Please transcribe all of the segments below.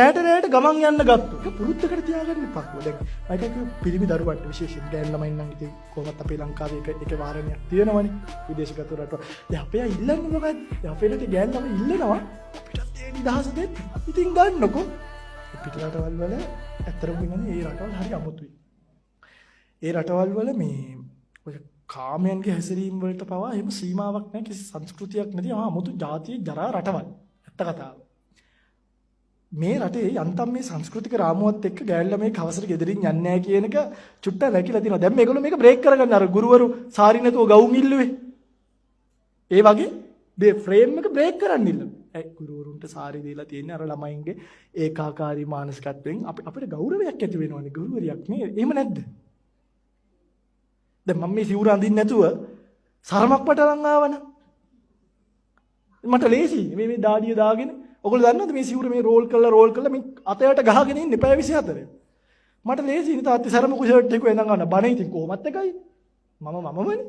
රැට ගමන් යන්න ගත්තා. ඒක පුරුද්දකට තියාගන්න එපා. දැන් මට ඒක පිරිමි දරුවන්ට විශේෂයෙන් ගෑනු ළමයින් නම් ඉතින් කොහොමත් අපේ ලංකාවේ එක වාරණයක් තියෙනවනේ. විදේශගත රටවල්. දැන් අපේ අය ඉල්ලන්නේ මොකද්ද? දැන් අපේ රටේ ගෑනු ළමයි ඉල්ලනවා අපිටත් ඒ නිදහස දෙන්න. ඉතින් ගන්නකො. පිට රටවල් වල ඇත්තටම කියන්නේ ඒ රටවල් හරි අමුතුයි. ඒ රටවල් වල මේ ඔය කාමයන්ගේ හැසිරීම වලට පවා එහෙම සීමාවක් නැහැ. කිසි සංස්කෘතියක් නැති අමුතු ජාතිය ජරා රටවල්. ඇත්ත කතාව. මේ රටේ යන්තම් මේ සංස්කෘතික රාමුවත් එක්ක ගෑල්ලා මේ කවසර ගෙදරින් යන්නේ නැහැ කියන එක චුට්ටක් වැකිලා තිනවා. දැන් මේගොල්ලෝ මේක බ්‍රේක් කරගන්න අර ගුරුවරු සාරි නැතුව ගවුම් ඉල්ලුවේ. ඒ වගේ මේ ෆ්‍රේම් එක බ්‍රේක් කරන්න ඉල්ලුවා. ඒ ගුරුවරුන්ට සාරි දීලා තියෙන්නේ අර ළමයින්ගේ ඒකාකාරී මානසිකත්වයෙන් අපිට ගෞරවයක් ඇති වෙනවනේ ගුරුවරියක් නේ. එහෙම නැද්ද? දැන් මම මේ සිවුර අඳින්න නැතුව සරමක් පටලන් ආවනම් මට ලේසි මේ දාඩිය දාගෙන ඔයගොල්ලෝ දන්නවද මේ සිවුර මේ රෝල් කරලා මේ අතයට ගහගෙන ඉන්නේ පැය 24. මට ලේසි නේ තාත්තේ සරමකු ෂර්ට් එක වෙනන් ගන්න බණ ඉතින් කොහොමත් එකයි. මමමනේ.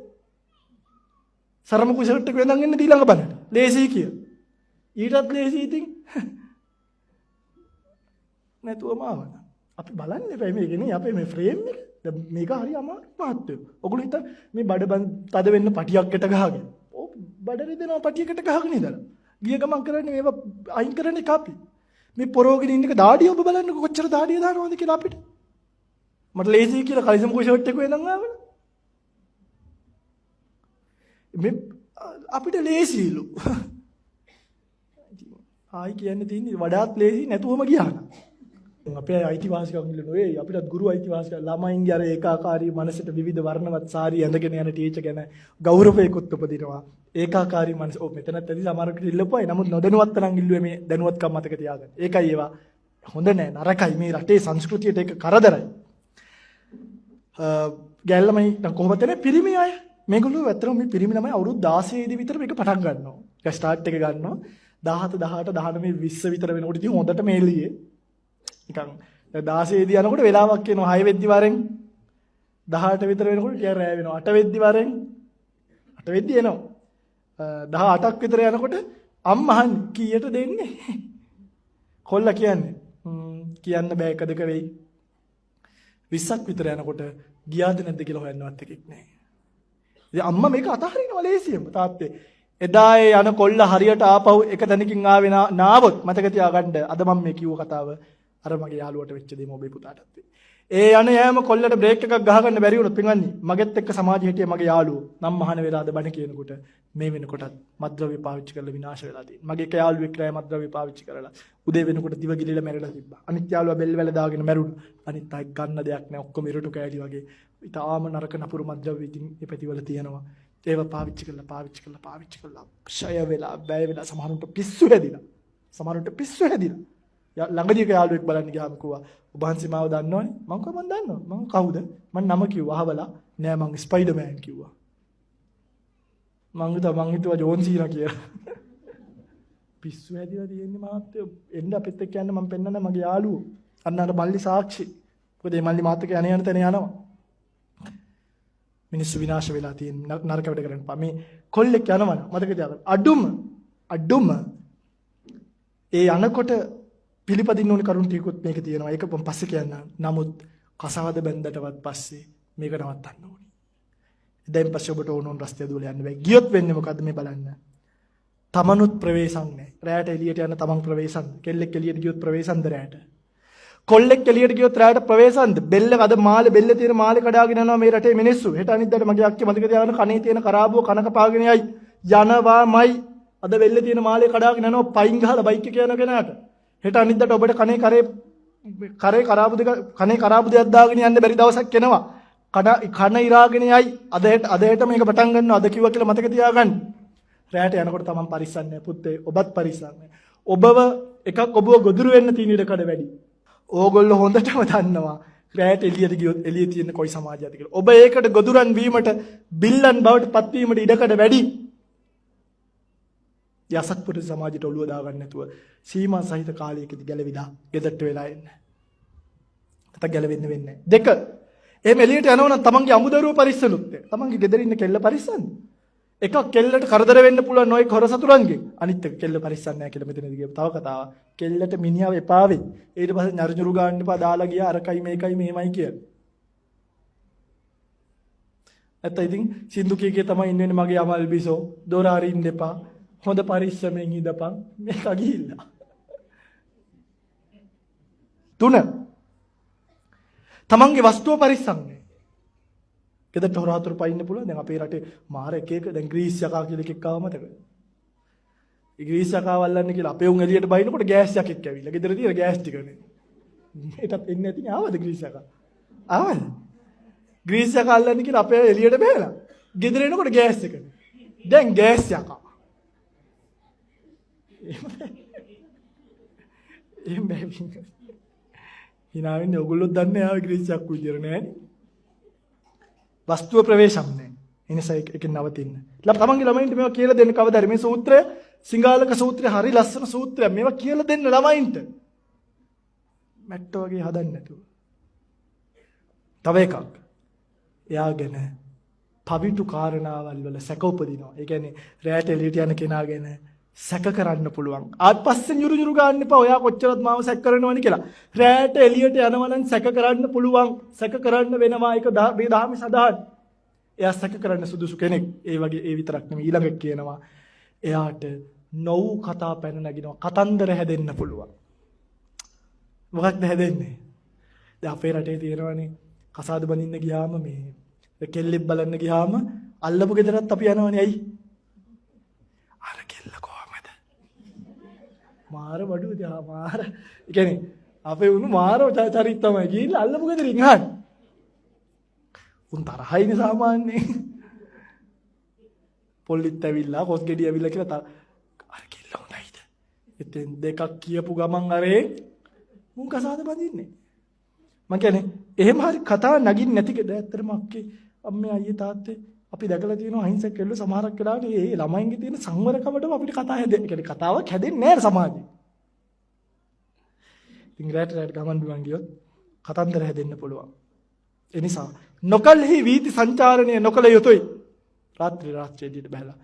සරමකු ෂර්ට් එක වෙනන් ඉන්න ඊළඟ බණට. ලේසි කිය. ඊටත් ලේසි ඉතින්. නැතුවම ආවන. අපි බලන්නේ බෑ මේකනේ අපේ මේ ෆ්‍රේම් එක. දැන් මේක හරි අමාරු මහත්තයෝ. ඔයගොල්ලෝ හිතන්න මේ බඩ තද වෙන්න පටියක්කට ගහගෙන. ඔව් බඩ රිදෙනවා පටියකට ගහගෙන ඉඳලා. ගිය ගමන් කරන්නේ මේවා අයින් කරන්නේ කාපි. මේ පොරෝගෙන ඉන්න එක දාඩිය ඔබ බලන්නකො කොච්චර දාඩිය දානවද කියලා අපිට. මට ලේසි කියලා කලිසම් කෝ ෂර්ට් එක වෙනන් ආවන. මේ අපිට ලේසිලු. ආයි කියන්න තියෙන්නේ වඩාත් ලේසි නැතුවම ගියාන. අපේ අයිතිවාසිකම් ඉල්ල නොවේ අපිටත් ගුරු අයිතිවාසිකම් ළමයින්ගේ අර ඒකාකාරී මනසට විවිධ වර්ණවත් සාරි ඇඳගෙන යන ටීචර් ගැන ගෞරවයකුත් උපදිනවා. ඒකාකාරී මනස ඔව් මෙතනත් ඇති සමහරකට ඉල්ලපුවා. නමුත් නොදැනුවත් තරම් ඉල්ලුවේ මේ දැනුවත්කම් මතක තියාගන්න. ඒකයි ඒවා හොඳ නෑ නරකයි මේ රටේ සංස්කෘතියට ඒක කරදරයි. ගෑල්ලමයි නම් කොහොමද නේ පිරිමි අය මේගොල්ලෝ ඇත්තටම මේ පිරිමි ළමයි අවුරුදු 16 දී විතර මේක පටන් ගන්නවා. ඒක ස්ටාර්ට් එක ගන්නවා 17 18 19 20 විතර වෙනකොට ඉතින් හොඳට මේලියේ නිකන් 16 දී යනකොට වෙලාවක් එනවා 6 වෙද්දි වරෙන් 18 විතර වෙනකොට ටිකක් රෑ වෙනවා 8 වෙද්දි වරෙන් 8 වෙද්දි එනවා 18ක් විතර යනකොට අම්මහන් කීයට දෙන්නේ කොල්ලා කියන්නේ කියන්න බෑ එක දෙක වෙයි 20ක් විතර යනකොට ගියාද නැද්ද කියලා හොයන්නවත් එකෙක් නැහැ. ඉතින් අම්මා මේක අතහරිනවා ලේසියෙම තාත්තේ එදා ඒ යන කොල්ලා හරියට ආපහු එක තැනකින් ආවේ නාවොත් මතක තියාගන්න අද මම මේ කිව්ව කතාව අර මගේ යාළුවට වෙච්ච දේ මොබේ පුතාටත් ඒ යන යෑම කොල්ලට බ්‍රේක් එකක් ගහගන්න බැරි වුණොත් පින්වත්නි මගෙත් එක්ක සමාජෙ හිටිය මගේ යාළුවෝ නම් මහාන වෙලාද බණ කියනකොට මේ වෙනකොටත් මත්ද්‍රව්‍ය පාවිච්චි කරලා විනාශ වෙලා තියෙනවා. මගේ එක යාළුවෙක් රෑ මත්ද්‍රව්‍ය පාවිච්චි කරලා උදේ වෙනකොට දිව ගිලිලා මැරෙලා තිබ්බා. අනිත් යාළුවා බෙල් වල දාගෙන මැරුණා. අනිත් අය ගන්න දෙයක් නැහැ ඔක්කොම ඉරටු කෑලි වගේ. ඊටාම නරක නපුරු මත්ද්‍රව්‍ය ඉතින් මේ පැතිවල තියෙනවා. ඒව පාවිච්චි කරලා ෂය වෙලා බය වෙලා සමහරුන්ට පිස්සු හැදිලා. ළඟදී එක යාළුවෙක් බලන්න ගියාම කිව්වා ඔබ වහන්සේ මාව දන්නවනේ මම කිව්වා මම දන්නවා මම කවුද මම නම කිව්වා අහවලා නෑ මං ස්පයිඩර්මෑන් කිව්වා මං හිතුවා ජෝන් සීනා කියලා පිස්සු හැදිලා තියෙන්නේ මහත්තයෝ එන්න අපිත් එක්ක යන්න මම පෙන්නන්න මගේ යාළුවෝ අන්න අර මල්ලි සාක්ෂි මොකද මේ මල්ලි මාත් එක්ක යන තැන යනවා මිනිස්සු විනාශ වෙලා තියෙන නරක වැඩ කරන්න පා මේ කොල්ලෙක් යනවා මතක තියාගන්න අඩුම ඒ යනකොට පිළිපදින්න ඕනේ කරුණ ටිකකුත් මේක තියෙනවා. ඒක මම පස්සේ කියන්නම්. නමුත් කසාද බැන්දටවත් පස්සේ මේක නවත්තන්න ඕනේ. දැන් පස්සේ ඔබට ඕනෝන් රස්තිය දුවල යන්න බෑ. ගියොත් වෙන්නේ මොකද්ද මේ බලන්න. තමනුත් ප්‍රවේශම් නැහැ. රැයට එළියට යන තමන් ප්‍රවේශම්. කෙල්ලෙක් එළියට ගියොත් ප්‍රවේශම්ද රැයට. කොල්ලෙක් එළියට ගියොත් රැයට ප්‍රවේශම්ද? බෙල්ල අද මාළේ බෙල්ල තියෙන මාළේ කඩාගෙන යනවා මේ රටේ මිනිස්සු. හෙට අනිද්දාට මගේ අක්කේ මතක තියාගන්න කනේ තියෙන කරාබුව කනක පාගෙන යයි. යනවාමයි. අද බෙල්ල තියෙන මාළේ කඩාගෙන යනවා පයින් ගහලා බයික් එක යන කෙනාට. හෙට අනිද්දාට ඔබට කනේ කරාබු දෙයක් දාගෙන යන්න බැරි දවසක් එනවා. කන ඉරාගෙන යයි. අද හෙට මේක පටන් ගන්නවා. අද කිව්වා කියලා මතක තියාගන්න. රැයට යනකොට තමන් පරිස්සම් නැහැ පුතේ. ඔබත් පරිස්සම් නැහැ. ඔබව ගොදුරු වෙන්න තියෙන ඉඩකඩ වැඩි. ඕගොල්ලෝ හොඳටම දන්නවා. රැයට එළියට ගියොත් එළියේ තියෙන කොයි සමාජයක්ද කියලා. ඔබ ඒකට ගොදුරන් වීමට බිල්ලන් බවට පත් වීමට ඉඩකඩ වැඩි. යසක්පුරුෂ සමාජයට ඔළුව දාගන්න නැතුව සීමා සහිත කාලයකදී ගැලවිලා ගෙදරට වෙලා එන්න. නැත්නම් ගැලවෙන්න වෙන්නේ නැහැ. 2. එහෙම එළියට යනවා නම් තමන්ගේ අමුදරුව පරිස්සනුත්. තමන්ගේ ගෙදර ඉන්න කෙල්ල පරිස්සන්න. එකක් කෙල්ලට කරදර වෙන්න පුළුවන් නොයි හොර සතුරන්ගෙන්. අනිත් එක කෙල්ල පරිස්සම් නැහැ කියලා මෙතනදී කියපු තව කතාවක්. කෙල්ලට මිනිහව එපා වෙයි. ඊට පස්සේ නරුණුරු ගන්න එපා දාලා ගියා අරකයි මේකයි මෙහෙමයි කියලා. ඇත්ත ඉතින් සින්දු කීකේ තමයි ඉන්නේ මගේ අමල් බිසෝ දොර අරින්න එපා. හොඳ පරිස්සමෙන් ඉඳපන් මේක ගිහිල්ලා. 3 තමන්ගේ වස්තුව පරිස්සම් නේ. ගෙදරට හොර හතුරු පයින්න පුළුවන්. දැන් අපේ රටේ මාර එක දැන් ග්‍රීස් යකා කියලා එකෙක් ආව මතකද? ඒ ග්‍රීස් යකා වල්ලන්නේ කියලා අපේ උන් එළියට බයිනකොට ගෑස් යකෙක් ඇවිල්ලා. ගෙදර තියෙන ගෑස් ටිකනේ. මේකත් එන්නේ නැති නේ ආවද ග්‍රීස් යකා? ආවද? ග්‍රීස් යකා අල්ලන්නේ කියලා අපේ එළියට බහැලා. ගෙදර එනකොට ගෑස් එකනේ. දැන් ගෑස් යකා. එහෙම බැවින්. හිනාවෙන්නේ ඔයගොල්ලොත් දන්නේ ආවේ ග්‍රීස් යක්කු විදියට නෑනේ. වස්තුව ප්‍රවේශම් නෑ. එනිසා ඒකෙන් නවතින්න. තමන්ගේ ළමයින්ට මේවා කියලා දෙන්න කවදාද මේ සූත්‍රය සිංහාලක සූත්‍රය හරි ලස්සන සූත්‍රයක්. මේවා කියලා දෙන්න ළමයින්ට. මැට්ටෝ වගේ හදන්න නැතුව. තව එකක්. එයා ගැන පවිතු කාරණාවල් වල සැක උපදිනවා. ඒ කියන්නේ රැට එළියට යන කෙනා ගැන සැක කරන්න පුළුවන්. ආත්පස්සෙන් යුරු ගන්න එපා. ඔයා කොච්චරත් මාව සැක කරනවනේ කියලා. රැට එළියට යනවා නම් සැක කරන්න පුළුවන්. සැක කරන්න වෙනවා. ඒක මේ දහමේ සඳහන්. එයා සැක කරන්න සුදුසු කෙනෙක්. ඒ වගේ ඒ විතරක් නෙමෙයි ඊළඟට කියනවා. එයාට නොව් කතා පැන නගිනවා. කතන්දර හැදෙන්න පුළුවන්. මොකක්ද හැදෙන්නේ? දැන් අපේ රටේ තියෙනවනේ කසාද බඳින්න ගියාම මේ කෙල්ලෙක් බලන්න ගියාම අල්ලපු ගෙදරත් අපි යනවනේ. ඇයි? අර කෙල්ල කොහමද? මාර බඩුව දිහා මාර. ඒ කියන්නේ අපේ උණු මාර චරිත තමයි ගිහිල්ලා අල්ලපු ගෙදරින් අහන්න. උන් තරහයිනේ සාමාන්‍යයෙන්. පොල්ලිත් ඇවිල්ලා කොස් ගෙඩි ඇවිල්ලා කියලා අර කෙල්ල හොඳයිද? ඉතින් දෙකක් කියපු ගමන් අරේ මුන් කසාද බඳින්නේ. මම කියන්නේ එහෙම හරි කතා නගින්න නැති කෙද ඇත්තටම අක්කේ අම්මේ අයියේ තාත්තේ අපි දැකලා තියෙනවා අහිංසක කෙල්ල සමහරක් වෙලාවට ඒ ළමයින්ගේ තියෙන සංවරකමටම අපිට කතා හැදෙන්නේ. කියන්නේ කතාවක් හැදෙන්නේ නැහැ සමාජයේ. ඉතින් රැට ගමන් බිමන් ගියොත් කතන්දර හැදෙන්න පුළුවන්. ඒ නිසා නොකල්හි වීති සංචාරණය නොකළ යුතුයි. රාත්‍රී එළියට බහලා